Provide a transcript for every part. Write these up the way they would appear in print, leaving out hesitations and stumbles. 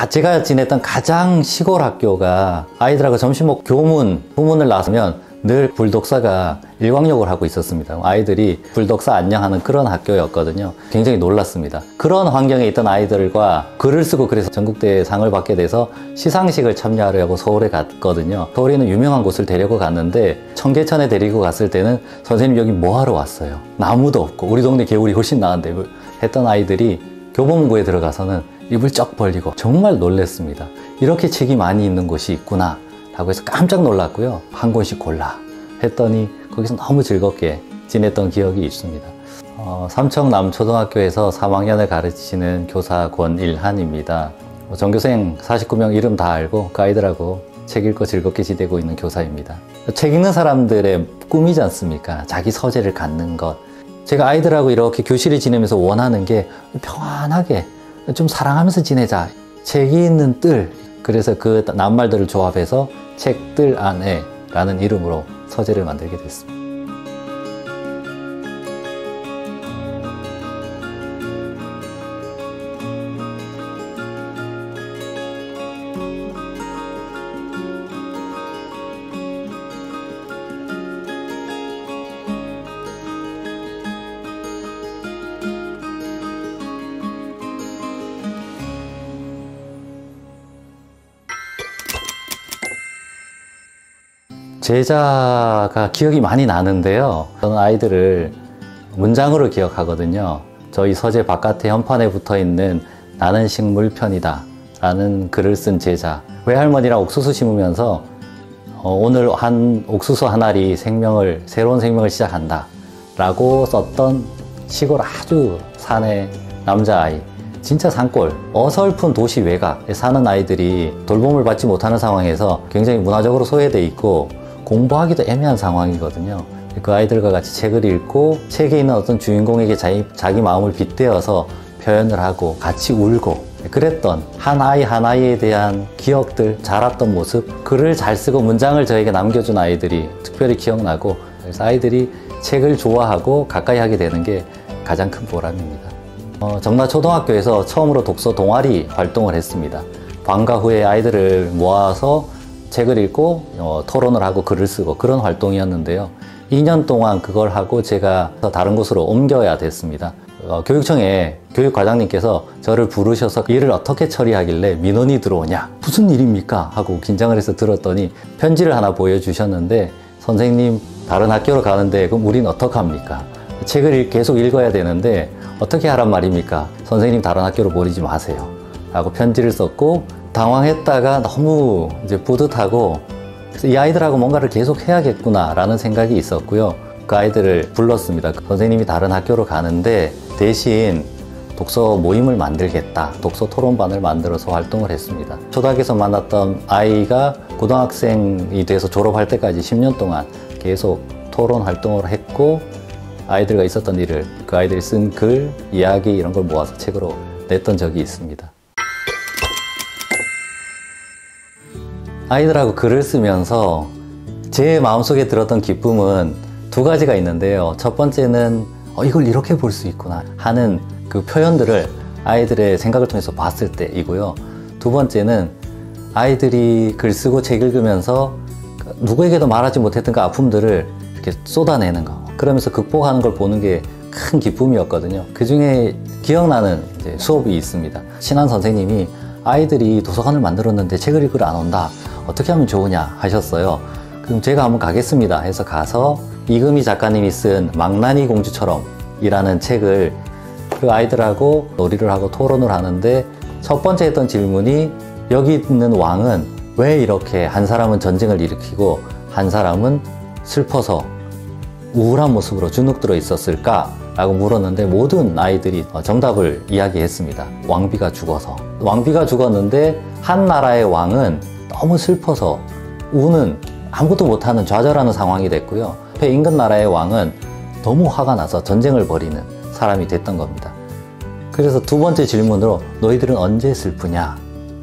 제가 지냈던 가장 시골 학교가 아이들하고 점심 먹고 교문, 후문을 나서면 늘 불독사가 일광욕을 하고 있었습니다. 아이들이 불독사 안녕하는 그런 학교였거든요. 굉장히 놀랐습니다. 그런 환경에 있던 아이들과 글을 쓰고 그래서 전국대회 상을 받게 돼서 시상식을 참여하려고 서울에 갔거든요. 서울에 있는 유명한 곳을 데리고 갔는데 청계천에 데리고 갔을 때는 선생님 여기 뭐하러 왔어요? 나무도 없고 우리 동네 개울이 훨씬 나은데 했던 아이들이 교보문고에 들어가서는 입을 쩍 벌리고 정말 놀랐습니다. 이렇게 책이 많이 있는 곳이 있구나 라고 해서 깜짝 놀랐고요. 한 권씩 골라 했더니 거기서 너무 즐겁게 지냈던 기억이 있습니다. 삼청남초등학교에서 3학년을 가르치는 교사 권일한입니다. 전교생 49명 이름 다 알고 그 아이들하고 책 읽고 즐겁게 지내고 있는 교사입니다. 책 읽는 사람들의 꿈이지 않습니까? 자기 서재를 갖는 것. 제가 아이들하고 이렇게 교실을 지내면서 원하는 게 평안하게 좀 사랑하면서 지내자. 책이 있는 뜰. 그래서 그 낱말들을 조합해서 책들 안에 라는 이름으로 서재를 만들게 됐습니다. 제자가 기억이 많이 나는데요. 저는 아이들을 문장으로 기억하거든요. 저희 서재 바깥에 현판에 붙어있는 나는 식물편이다 라는 글을 쓴 제자. 외할머니랑 옥수수 심으면서 오늘 한 옥수수 한 알이 새로운 생명을 시작한다 라고 썼던 시골 아주 산의 남자아이. 진짜 산골, 어설픈 도시 외곽에 사는 아이들이 돌봄을 받지 못하는 상황에서 굉장히 문화적으로 소외돼 있고 공부하기도 애매한 상황이거든요. 그 아이들과 같이 책을 읽고 책에 있는 어떤 주인공에게 자기 마음을 빗대어서 표현을 하고 같이 울고 그랬던 한 아이 한 아이에 대한 기억들, 자랐던 모습, 글을 잘 쓰고 문장을 저에게 남겨준 아이들이 특별히 기억나고, 그래서 아이들이 책을 좋아하고 가까이 하게 되는 게 가장 큰 보람입니다. 정라초등학교에서 처음으로 독서 동아리 활동을 했습니다. 방과 후에 아이들을 모아서 책을 읽고 토론을 하고 글을 쓰고 그런 활동이었는데요. 2년 동안 그걸 하고 제가 다른 곳으로 옮겨야 됐습니다. 교육청에 교육과장님께서 저를 부르셔서 일을 어떻게 처리하길래 민원이 들어오냐, 무슨 일입니까? 하고 긴장을 해서 들었더니 편지를 하나 보여주셨는데, 선생님 다른 학교로 가는데 그럼 우린 어떡합니까? 책을 계속 읽어야 되는데 어떻게 하란 말입니까? 선생님 다른 학교로 보내지 마세요 라고 편지를 썼고, 당황했다가 너무 이제 뿌듯하고 이 아이들하고 뭔가를 계속 해야겠구나 라는 생각이 있었고요. 그 아이들을 불렀습니다. 선생님이 다른 학교로 가는데 대신 독서 모임을 만들겠다, 독서 토론반을 만들어서 활동을 했습니다. 초등학교에서 만났던 아이가 고등학생이 돼서 졸업할 때까지 10년 동안 계속 토론 활동을 했고, 아이들과 있었던 일을 그 아이들이 쓴 글, 이야기 이런 걸 모아서 책으로 냈던 적이 있습니다. 아이들하고 글을 쓰면서 제 마음속에 들었던 기쁨은 두 가지가 있는데요. 첫 번째는 이걸 이렇게 볼 수 있구나 하는 그 표현들을 아이들의 생각을 통해서 봤을 때이고요. 두 번째는 아이들이 글 쓰고 책 읽으면서 누구에게도 말하지 못했던 그 아픔들을 이렇게 쏟아내는 거, 그러면서 극복하는 걸 보는 게 큰 기쁨이었거든요. 그 중에 기억나는 수업이 있습니다. 신한 선생님이 아이들이 도서관을 만들었는데 책을 읽으러 안 온다, 어떻게 하면 좋으냐 하셨어요. 그럼 제가 한번 가겠습니다 해서 가서 이금희 작가님이 쓴 망나니 공주처럼 이라는 책을 그 아이들하고 놀이를 하고 토론을 하는데, 첫 번째 했던 질문이 여기 있는 왕은 왜 이렇게 한 사람은 전쟁을 일으키고 한 사람은 슬퍼서 우울한 모습으로 주눅들어 있었을까? 라고 물었는데 모든 아이들이 정답을 이야기했습니다. 왕비가 죽어서. 왕비가 죽었는데 한 나라의 왕은 너무 슬퍼서 우는, 아무것도 못하는 좌절하는 상황이 됐고요. 옆에 인근 나라의 왕은 너무 화가 나서 전쟁을 벌이는 사람이 됐던 겁니다. 그래서 두 번째 질문으로 너희들은 언제 슬프냐?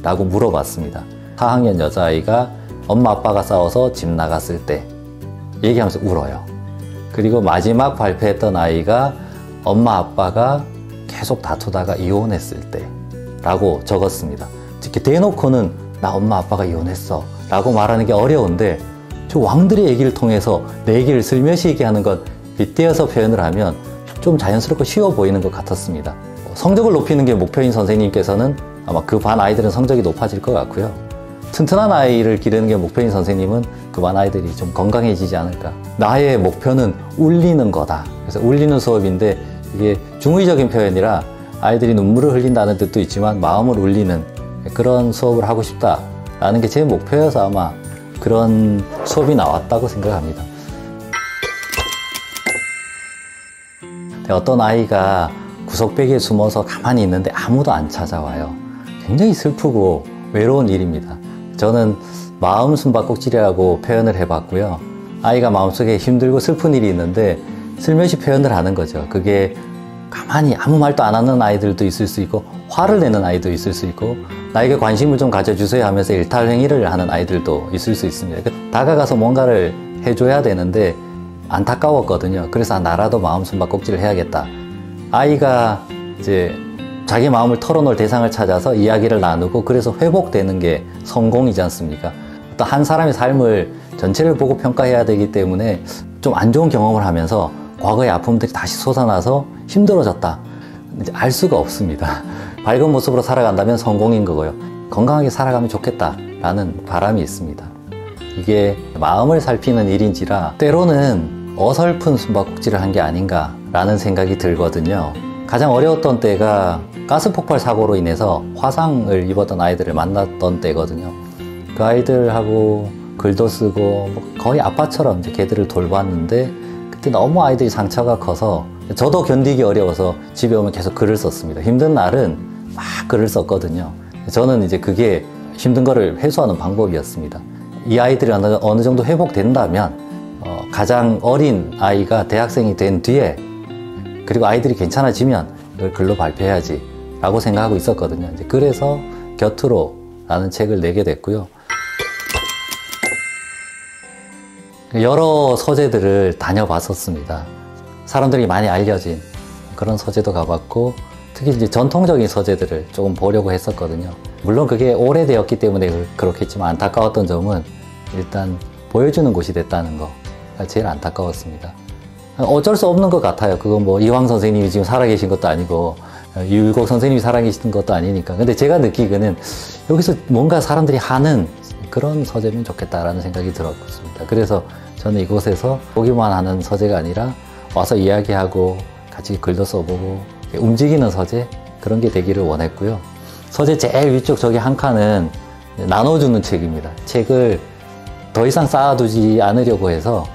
라고 물어봤습니다. 4학년 여자아이가 엄마 아빠가 싸워서 집 나갔을 때 얘기하면서 울어요. 그리고 마지막 발표했던 아이가 엄마 아빠가 계속 다투다가 이혼했을 때 라고 적었습니다. 이렇게 대놓고는 나 엄마 아빠가 이혼했어 라고 말하는 게 어려운데 저 왕들의 얘기를 통해서 내 얘기를 슬며시 얘기하는 건 빗대어서 표현을 하면 좀 자연스럽고 쉬워 보이는 것 같았습니다. 성적을 높이는 게 목표인 선생님께서는 아마 그 반 아이들은 성적이 높아질 것 같고요. 튼튼한 아이를 기르는 게 목표인 선생님은 그 반 아이들이 좀 건강해지지 않을까. 나의 목표는 울리는 거다. 그래서 울리는 수업인데 이게 중의적인 표현이라 아이들이 눈물을 흘린다는 뜻도 있지만 마음을 울리는 그런 수업을 하고 싶다라는 게 제 목표여서 아마 그런 수업이 나왔다고 생각합니다. 어떤 아이가 구석배기에 숨어서 가만히 있는데 아무도 안 찾아와요. 굉장히 슬프고 외로운 일입니다. 저는 마음 숨바꼭질이라고 표현을 해봤고요. 아이가 마음속에 힘들고 슬픈 일이 있는데 슬며시 표현을 하는 거죠. 그게 가만히 아무 말도 안 하는 아이들도 있을 수 있고 화를 내는 아이도 있을 수 있고 나에게 관심을 좀 가져주세요 하면서 일탈행위를 하는 아이들도 있을 수 있습니다. 다가가서 뭔가를 해줘야 되는데 안타까웠거든요. 그래서 나라도 마음 숨바꼭질을 해야겠다. 아이가 이제 자기 마음을 털어놓을 대상을 찾아서 이야기를 나누고 그래서 회복되는 게 성공이지 않습니까? 또 한 사람의 삶을 전체를 보고 평가해야 되기 때문에 좀 안 좋은 경험을 하면서 과거의 아픔들이 다시 솟아나서 힘들어졌다. 이제 알 수가 없습니다. 밝은 모습으로 살아간다면 성공인 거고요. 건강하게 살아가면 좋겠다라는 바람이 있습니다. 이게 마음을 살피는 일인지라 때로는 어설픈 숨바꼭질을 한 게 아닌가라는 생각이 들거든요. 가장 어려웠던 때가 가스폭발 사고로 인해서 화상을 입었던 아이들을 만났던 때거든요. 그 아이들하고 글도 쓰고 거의 아빠처럼 이제 걔들을 돌봤는데 그때 너무 아이들이 상처가 커서 저도 견디기 어려워서 집에 오면 계속 글을 썼습니다. 힘든 날은 막 글을 썼거든요. 저는 이제 그게 힘든 거를 해소하는 방법이었습니다. 이 아이들이 어느 정도 회복된다면 가장 어린 아이가 대학생이 된 뒤에 그리고 아이들이 괜찮아지면 이걸 글로 발표해야지 라고 생각하고 있었거든요. 이제 그래서 곁으로 라는 책을 내게 됐고요. 여러 서재들을 다녀봤었습니다. 사람들이 많이 알려진 그런 서재도 가봤고 특히 이제 전통적인 서재들을 조금 보려고 했었거든요. 물론 그게 오래되었기 때문에 그렇겠지만 안타까웠던 점은 일단 보여주는 곳이 됐다는 거가 제일 안타까웠습니다. 어쩔 수 없는 것 같아요. 그건 뭐 이황 선생님이 지금 살아계신 것도 아니고 유일곡 선생님이 살아계신 것도 아니니까. 근데 제가 느끼기는 여기서 뭔가 사람들이 하는 그런 서재면 좋겠다라는 생각이 들었습니다. 그래서 저는 이곳에서 보기만 하는 서재가 아니라 와서 이야기하고 같이 글도 써보고 움직이는 서재 그런 게 되기를 원했고요. 서재 제일 위쪽 저기 한 칸은 나눠주는 책입니다. 책을 더 이상 쌓아두지 않으려고 해서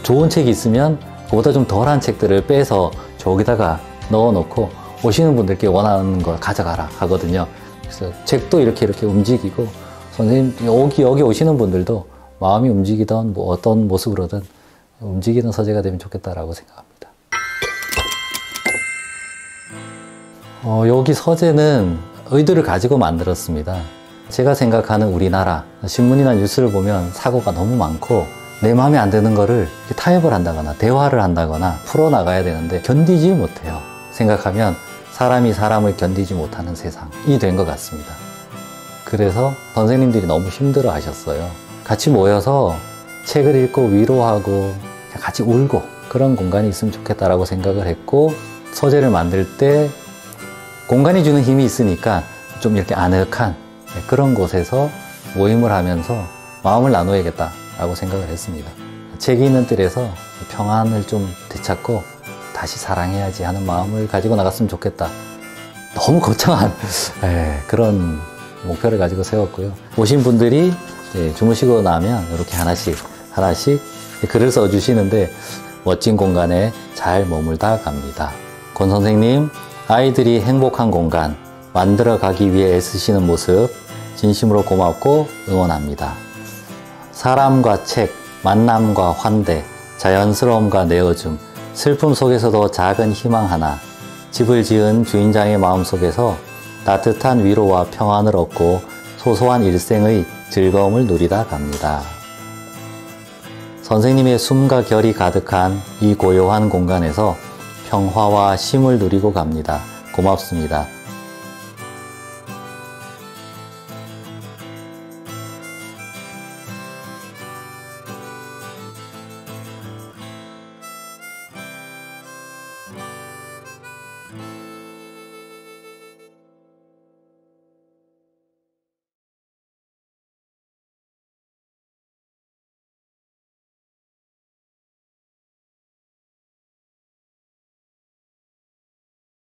좋은 책이 있으면 그보다 좀 덜한 책들을 빼서 저기다가 넣어놓고 오시는 분들께 원하는 걸 가져가라 하거든요. 그래서 책도 이렇게 움직이고 선생님 여기 오시는 분들도 마음이 움직이던 뭐 어떤 모습으로든 움직이는 서재가 되면 좋겠다라고 생각합니다. 여기 서재는 의도를 가지고 만들었습니다. 제가 생각하는 우리나라 신문이나 뉴스를 보면 사고가 너무 많고 내 마음에 안 드는 거를 타협을 한다거나 대화를 한다거나 풀어나가야 되는데 견디지 못해요. 생각하면 사람이 사람을 견디지 못하는 세상이 된 것 같습니다. 그래서 선생님들이 너무 힘들어 하셨어요. 같이 모여서 책을 읽고 위로하고 같이 울고 그런 공간이 있으면 좋겠다라고 생각을 했고 서재를 만들 때 공간이 주는 힘이 있으니까 좀 이렇게 아늑한 그런 곳에서 모임을 하면서 마음을 나눠야겠다라고 생각을 했습니다. 책이 있는 뜰에서 평안을 좀 되찾고 다시 사랑해야지 하는 마음을 가지고 나갔으면 좋겠다. 너무 거창한 그런 목표를 가지고 세웠고요. 오신 분들이 주무시고 나면 이렇게 하나씩 글을 써주시는데 멋진 공간에 잘 머물다 갑니다. 권 선생님, 아이들이 행복한 공간 만들어가기 위해 애쓰시는 모습 진심으로 고맙고 응원합니다. 사람과 책, 만남과 환대, 자연스러움과 내어줌, 슬픔 속에서도 작은 희망 하나, 집을 지은 주인장의 마음속에서 따뜻한 위로와 평안을 얻고 소소한 일생의 즐거움을 누리다 갑니다. 선생님의 숨과 결이 가득한 이 고요한 공간에서 평화와 쉼을 누리고 갑니다. 고맙습니다.